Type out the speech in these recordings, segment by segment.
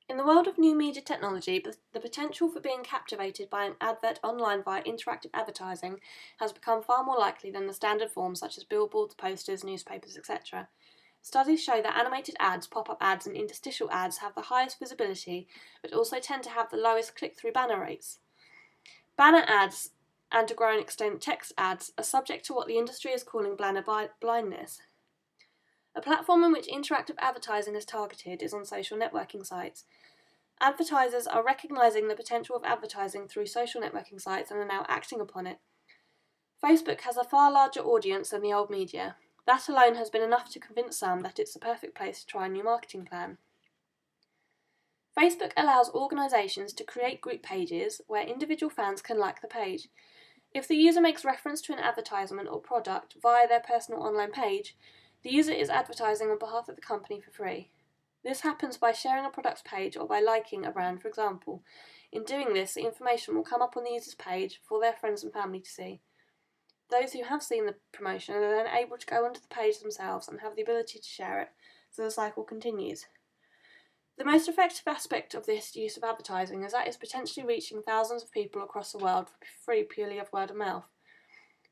In the world of new media technology, the potential for being captivated by an advert online via interactive advertising has become far more likely than the standard forms such as billboards, posters, newspapers, etc. Studies show that animated ads, pop-up ads and interstitial ads have the highest visibility, but also tend to have the lowest click-through banner rates. Banner ads, and to a growing extent text ads, are subject to what the industry is calling banner blindness. A platform in which interactive advertising is targeted is on social networking sites. Advertisers are recognising the potential of advertising through social networking sites and are now acting upon it. Facebook has a far larger audience than the old media. That alone has been enough to convince some that it's the perfect place to try a new marketing plan. Facebook allows organisations to create group pages where individual fans can like the page. If the user makes reference to an advertisement or product via their personal online page, the user is advertising on behalf of the company for free. This happens by sharing a product's page or by liking a brand, for example. In doing this, the information will come up on the user's page for their friends and family to see. Those who have seen the promotion are then able to go onto the page themselves and have the ability to share it, so the cycle continues. The most effective aspect of this use of advertising is that it's potentially reaching thousands of people across the world for free purely of word of mouth.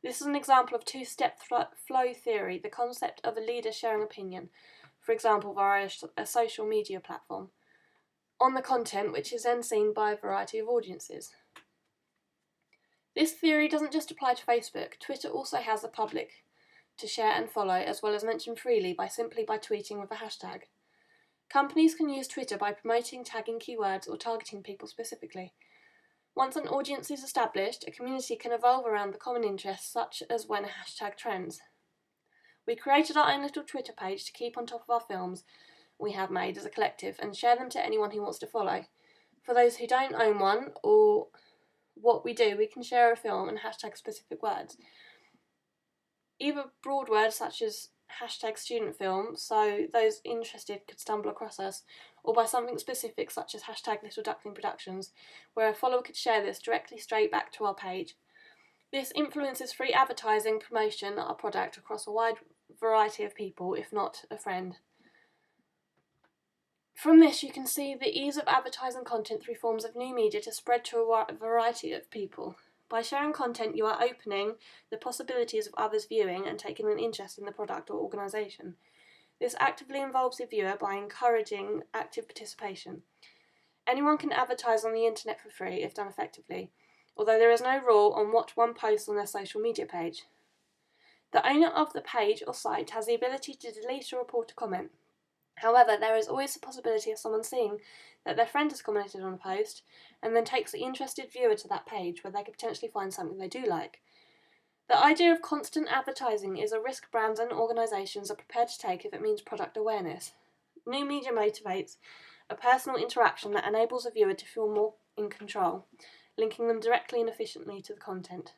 This is an example of two-step flow theory, the concept of a leader sharing opinion, for example via a social media platform, on the content which is then seen by a variety of audiences. This theory doesn't just apply to Facebook. Twitter also has the public to share and follow, as well as mention freely simply by tweeting with a hashtag. Companies can use Twitter by promoting, tagging keywords, or targeting people specifically. Once an audience is established, a community can evolve around the common interests, such as when a hashtag trends. We created our own little Twitter page to keep on top of our films we have made as a collective and share them to anyone who wants to follow. For those who don't own one, or what we do, we can share a film and hashtag specific words. Either broad words such as hashtag student film, so those interested could stumble across us, or by something specific such as hashtag Little Duckling Productions, where a follower could share this directly straight back to our page. This influences free advertising promotion of our product across a wide variety of people, if not a friend. From this you can see the ease of advertising content through forms of new media to spread to a variety of people. By sharing content, you are opening the possibilities of others viewing and taking an interest in the product or organisation. This actively involves the viewer by encouraging active participation. Anyone can advertise on the internet for free if done effectively, although there is no rule on what one posts on their social media page. The owner of the page or site has the ability to delete or report a comment. However, there is always the possibility of someone seeing that their friend has commented on a post and then takes the interested viewer to that page where they could potentially find something they do like. The idea of constant advertising is a risk brands and organisations are prepared to take if it means product awareness. New media motivates a personal interaction that enables a viewer to feel more in control, linking them directly and efficiently to the content.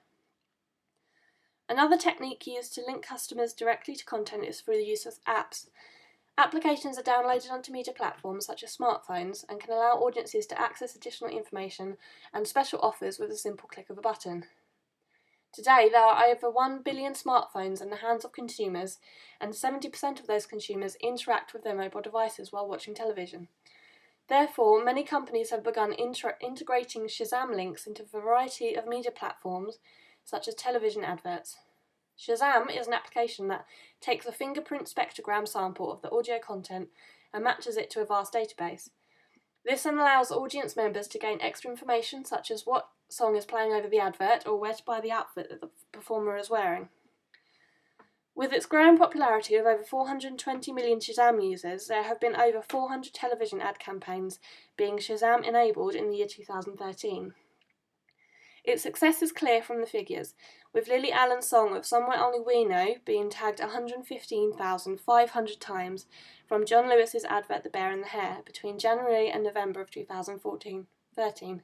Another technique used to link customers directly to content is through the use of apps. Applications are downloaded onto media platforms such as smartphones and can allow audiences to access additional information and special offers with a simple click of a button. Today, there are over 1 billion smartphones in the hands of consumers, and 70% of those consumers interact with their mobile devices while watching television. Therefore, many companies have begun integrating Shazam links into a variety of media platforms, such as television adverts. Shazam is an application that takes a fingerprint spectrogram sample of the audio content and matches it to a vast database. This then allows audience members to gain extra information such as what song is playing over the advert or where to buy the outfit that the performer is wearing. With its growing popularity of over 420 million Shazam users, there have been over 400 television ad campaigns being Shazam enabled in the year 2013. Its success is clear from the figures, with Lily Allen's song of Somewhere Only We Know being tagged 115,500 times from John Lewis's advert The Bear and the Hare between January and November of 2013.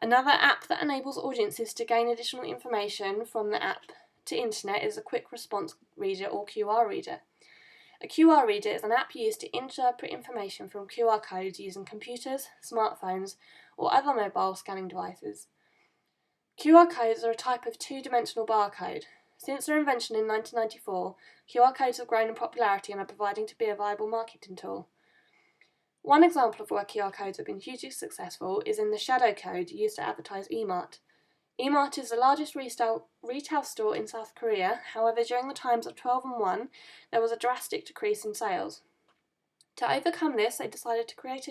Another app that enables audiences to gain additional information from the app to internet is a Quick Response Reader or QR reader. A QR reader is an app used to interpret information from QR codes using computers, smartphones, or other mobile scanning devices. QR codes are a type of two-dimensional barcode. Since their invention in 1994, QR codes have grown in popularity and are proving to be a viable marketing tool. One example of where QR codes have been hugely successful is in the shadow code used to advertise eMart. eMart is the largest retail store in South Korea. However, during the times of 12 and 1, there was a drastic decrease in sales. To overcome this, they decided to create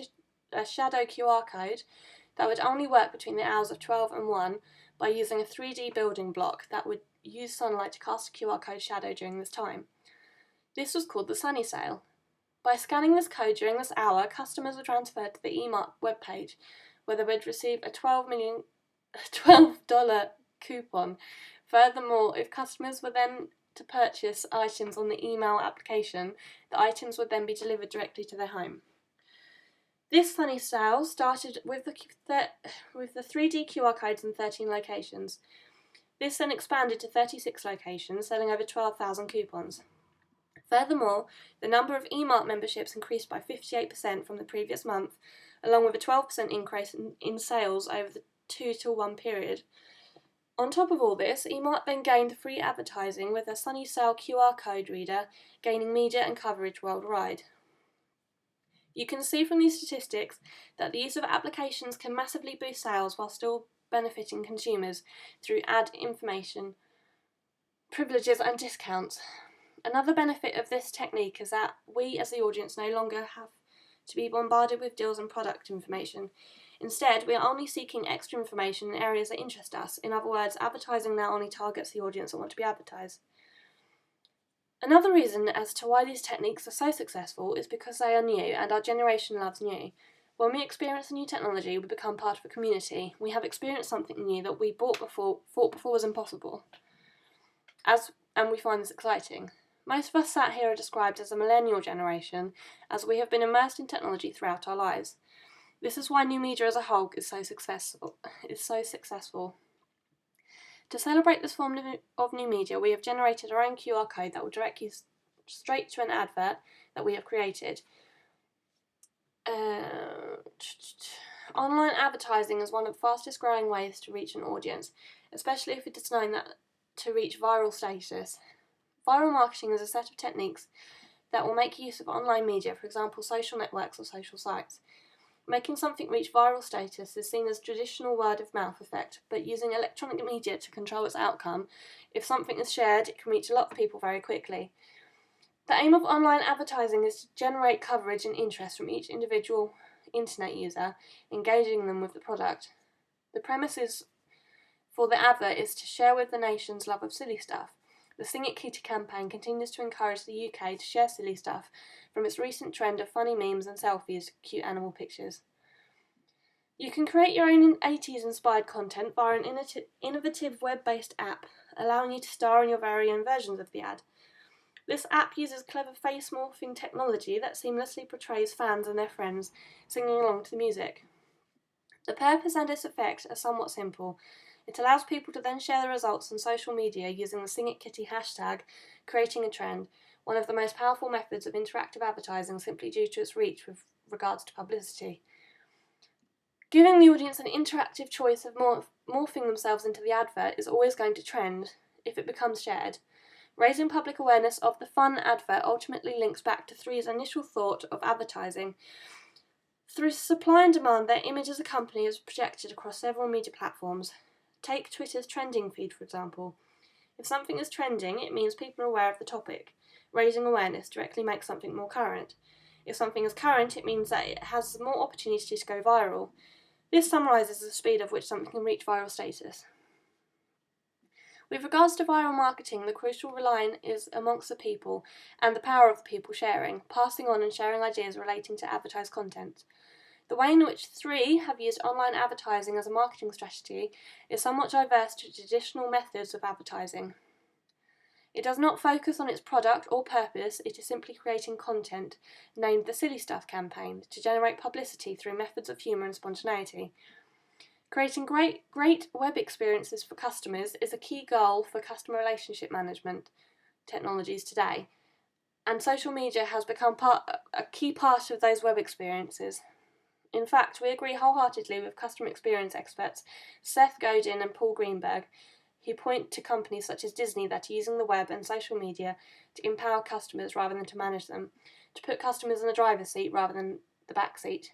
a shadow QR code that would only work between the hours of 12 and 1 by using a 3D building block that would use sunlight to cast a QR code shadow during this time. This was called the Sunny Sale. By scanning this code during this hour, customers were transferred to the eMart webpage, where they would receive a $12 coupon. Furthermore, if customers were then to purchase items on the email application, the items would then be delivered directly to their home. This Sunny Sale started with the 3D QR codes in 13 locations. This then expanded to 36 locations, selling over 12,000 coupons. Furthermore, the number of eMart memberships increased by 58% from the previous month, along with a 12% increase in sales over the 2 to 1 period. On top of all this, eMart then gained free advertising with a Sunny Sale QR code reader, gaining media and coverage worldwide. You can see from these statistics that the use of applications can massively boost sales while still benefiting consumers through ad information, privileges and discounts. Another benefit of this technique is that we as the audience no longer have to be bombarded with deals and product information. Instead, we are only seeking extra information in areas that interest us. In other words, advertising now only targets the audience that want to be advertised. Another reason as to why these techniques are so successful is because they are new and our generation loves new. When we experience a new technology, we become part of a community. We have experienced something new that we thought before was impossible. And we find this exciting. Most of us sat here are described as a millennial generation, as we have been immersed in technology throughout our lives. This is why new media as a whole is so successful. To celebrate this form of new media, we have generated our own QR code that will direct you straight to an advert that we have created. Online advertising is one of the fastest growing ways to reach an audience, especially if it is known that to reach viral status. Viral marketing is a set of techniques that will make use of online media, for example, social networks or social sites. Making something reach viral status is seen as traditional word-of-mouth effect, but using electronic media to control its outcome, if something is shared, it can reach a lot of people very quickly. The aim of online advertising is to generate coverage and interest from each individual internet user, engaging them with the product. The premise for the advert is to share with the nation's love of silly stuff. The Sing It Kitty campaign continues to encourage the UK to share silly stuff, from its recent trend of funny memes and selfies to cute animal pictures. You can create your own 80s inspired content via an innovative web-based app, allowing you to star in your very own versions of the ad. This app uses clever face morphing technology that seamlessly portrays fans and their friends singing along to the music. The purpose and its effect are somewhat simple. It allows people to then share the results on social media using the Sing It Kitty hashtag, creating a trend, one of the most powerful methods of interactive advertising simply due to its reach with regards to publicity. Giving the audience an interactive choice of morphing themselves into the advert is always going to trend if it becomes shared. Raising public awareness of the fun advert ultimately links back to Three's initial thought of advertising. Through supply and demand, their image as a company is projected across several media platforms. Take Twitter's trending feed, for example. If something is trending, it means people are aware of the topic. Raising awareness directly makes something more current. If something is current, it means that it has more opportunity to go viral. This summarises the speed of which something can reach viral status. With regards to viral marketing, the crucial line is amongst the people and the power of the people sharing, passing on and sharing ideas relating to advertised content. The way in which Three have used online advertising as a marketing strategy is somewhat diverse to traditional methods of advertising. It does not focus on its product or purpose, it is simply creating content, named the Silly Stuff campaign, to generate publicity through methods of humour and spontaneity. Creating great web experiences for customers is a key goal for customer relationship management technologies today, and social media has become a key part of those web experiences. In fact, we agree wholeheartedly with customer experience experts Seth Godin and Paul Greenberg, who point to companies such as Disney that are using the web and social media to empower customers rather than to manage them, to put customers in the driver's seat rather than the backseat.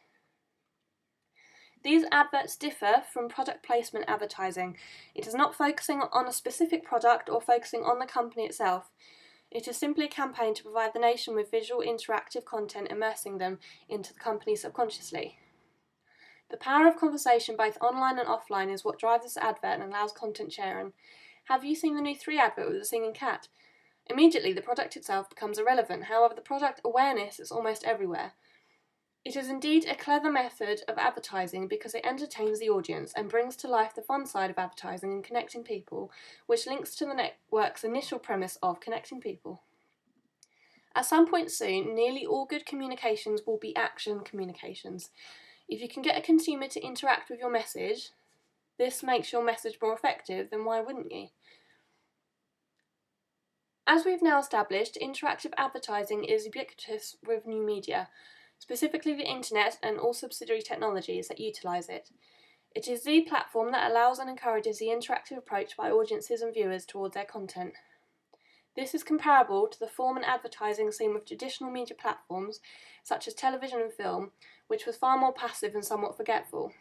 These adverts differ from product placement advertising. It is not focusing on a specific product or focusing on the company itself. It is simply a campaign to provide the nation with visual interactive content immersing them into the company subconsciously. The power of conversation both online and offline is what drives this advert and allows content sharing. Have you seen the new 3 advert with the singing cat? Immediately the product itself becomes irrelevant, however the product awareness is almost everywhere. It is indeed a clever method of advertising because it entertains the audience and brings to life the fun side of advertising and connecting people, which links to the network's initial premise of connecting people. At some point soon, nearly all good communications will be action communications. If you can get a consumer to interact with your message, this makes your message more effective, then why wouldn't you? As we've now established, interactive advertising is ubiquitous with new media, specifically the internet and all subsidiary technologies that utilise it. It is the platform that allows and encourages the interactive approach by audiences and viewers towards their content. This is comparable to the form and advertising seen with traditional media platforms such as television and film, which was far more passive and somewhat forgetful.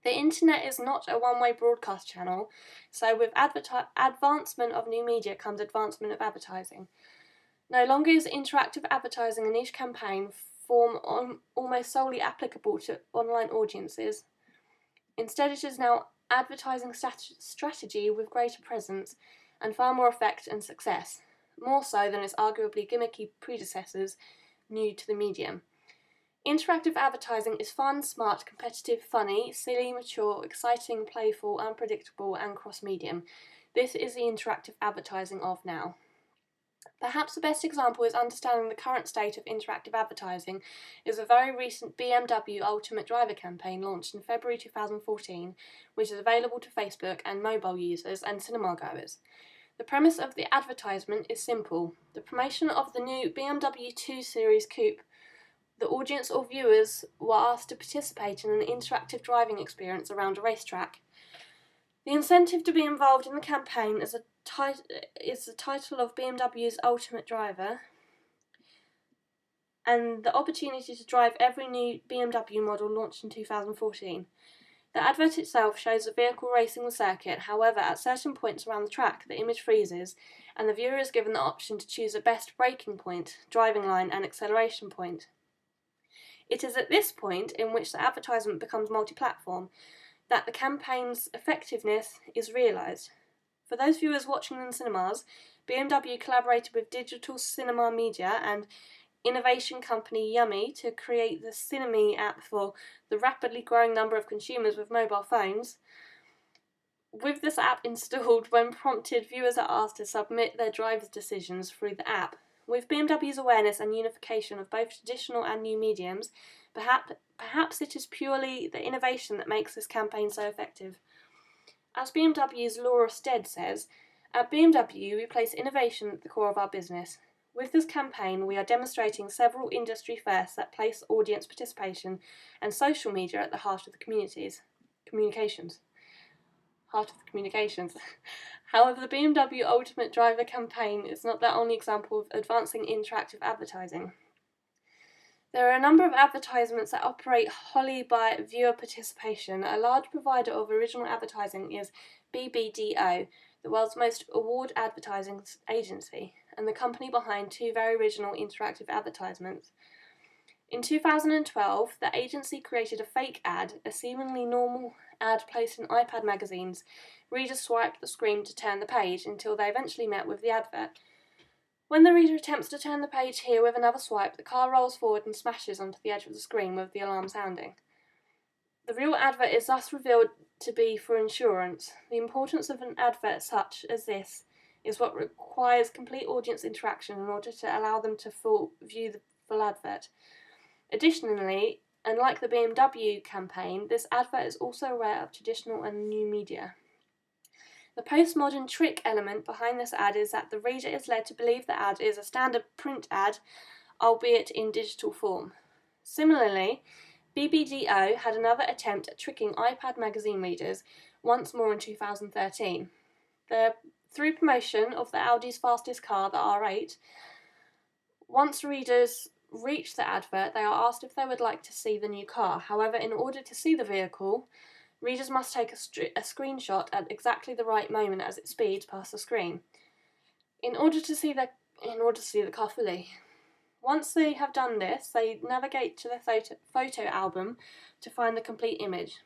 The internet is not a one-way broadcast channel, so with advancement of new media comes advancement of advertising. No longer is interactive advertising a niche campaign form almost solely applicable to online audiences. Instead, it is now advertising strategy with greater presence and far more effect and success, more so than its arguably gimmicky predecessors new to the medium. Interactive advertising is fun, smart, competitive, funny, silly, mature, exciting, playful, unpredictable, and cross-medium. This is the interactive advertising of now. Perhaps the best example is understanding the current state of interactive advertising is a very recent BMW Ultimate Driver campaign launched in February 2014, which is available to Facebook and mobile users and cinema goers. The premise of the advertisement is simple. The promotion of the new BMW 2 Series Coupe. The audience or viewers were asked to participate in an interactive driving experience around a racetrack. The incentive to be involved in the campaign is the title of BMW's Ultimate Driver and the opportunity to drive every new BMW model launched in 2014. The advert itself shows the vehicle racing the circuit, however at certain points around the track the image freezes and the viewer is given the option to choose a best braking point, driving line and acceleration point. It is at this point, in which the advertisement becomes multi-platform, that the campaign's effectiveness is realised. For those viewers watching in cinemas, BMW collaborated with digital cinema media and innovation company Yummy to create the Cineme app for the rapidly growing number of consumers with mobile phones. With this app installed, when prompted, viewers are asked to submit their driver's decisions through the app. With BMW's awareness and unification of both traditional and new mediums, perhaps it is purely the innovation that makes this campaign so effective. As BMW's Laura Stead says, at BMW we place innovation at the core of our business. With this campaign we are demonstrating several industry firsts that place audience participation and social media at the heart of the communications. However, the BMW Ultimate Driver campaign is not the only example of advancing interactive advertising. There are a number of advertisements that operate wholly by viewer participation. A large provider of original advertising is BBDO, the world's most award advertising agency, and the company behind 2 very original interactive advertisements. In 2012, the agency created a fake ad, a seemingly normal ad placed in iPad magazines. Readers swiped the screen to turn the page until they eventually met with the advert. When the reader attempts to turn the page here with another swipe, the car rolls forward and smashes onto the edge of the screen with the alarm sounding. The real advert is thus revealed to be for insurance. The importance of an advert such as this is what requires complete audience interaction in order to allow them to view the full advert. Additionally, unlike the BMW campaign, this advert is also aware of traditional and new media. The postmodern trick element behind this ad is that the reader is led to believe the ad is a standard print ad, albeit in digital form. Similarly, BBDO had another attempt at tricking iPad magazine readers once more in 2013. Through promotion of the Audi's fastest car, the R8, once readers reach the advert, they are asked if they would like to see the new car. However, in order to see the vehicle, readers must take a screenshot at exactly the right moment as it speeds past the screen in order to see the car fully. Once they have done this, they navigate to the photo album to find the complete image.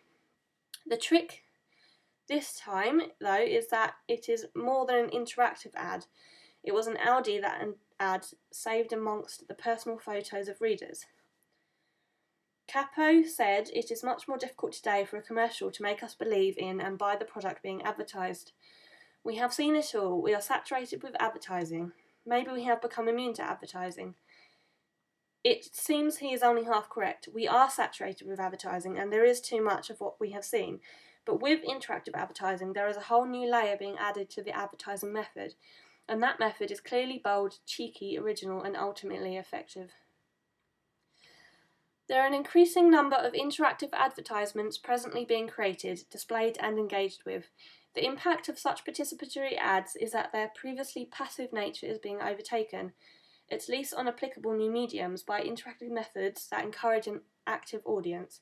The trick this time, though, is that it is more than an interactive ad. It was an Audi that an ad saved amongst the personal photos of readers. Capo said, "It is much more difficult today for a commercial to make us believe in and buy the product being advertised. We have seen it all. We are saturated with advertising. Maybe we have become immune to advertising." It seems he is only half correct. We are saturated with advertising, and there is too much of what we have seen. But with interactive advertising, there is a whole new layer being added to the advertising method, and that method is clearly bold, cheeky, original, and ultimately effective. There are an increasing number of interactive advertisements presently being created, displayed, and engaged with. The impact of such participatory ads is that their previously passive nature is being overtaken, at least on applicable new mediums, by interactive methods that encourage an active audience.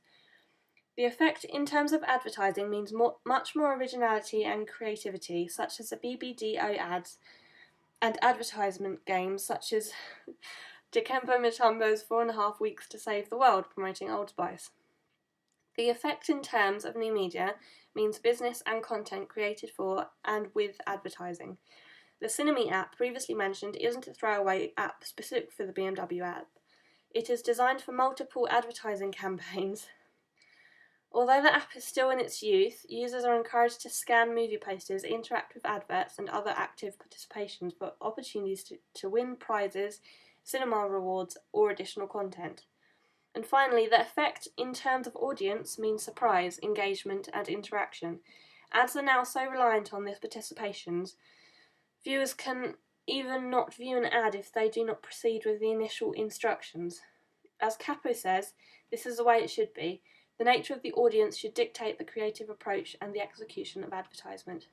The effect in terms of advertising means much more originality and creativity, such as the BBDO ads, and advertisement games such as Dikembe Mutombo's 4.5 Weeks to Save the World, promoting Old Spice. The effect in terms of new media means business and content created for and with advertising. The Cineme app previously mentioned isn't a throwaway app specific for the BMW app. It is designed for multiple advertising campaigns. Although the app is still in its youth, users are encouraged to scan movie posters, interact with adverts, and other active participations for opportunities to win prizes, cinema rewards, or additional content. And finally, the effect in terms of audience means surprise, engagement, and interaction. Ads are now so reliant on these participations, viewers can even not view an ad if they do not proceed with the initial instructions. As Capo says, this is the way it should be. The nature of the audience should dictate the creative approach and the execution of advertisement.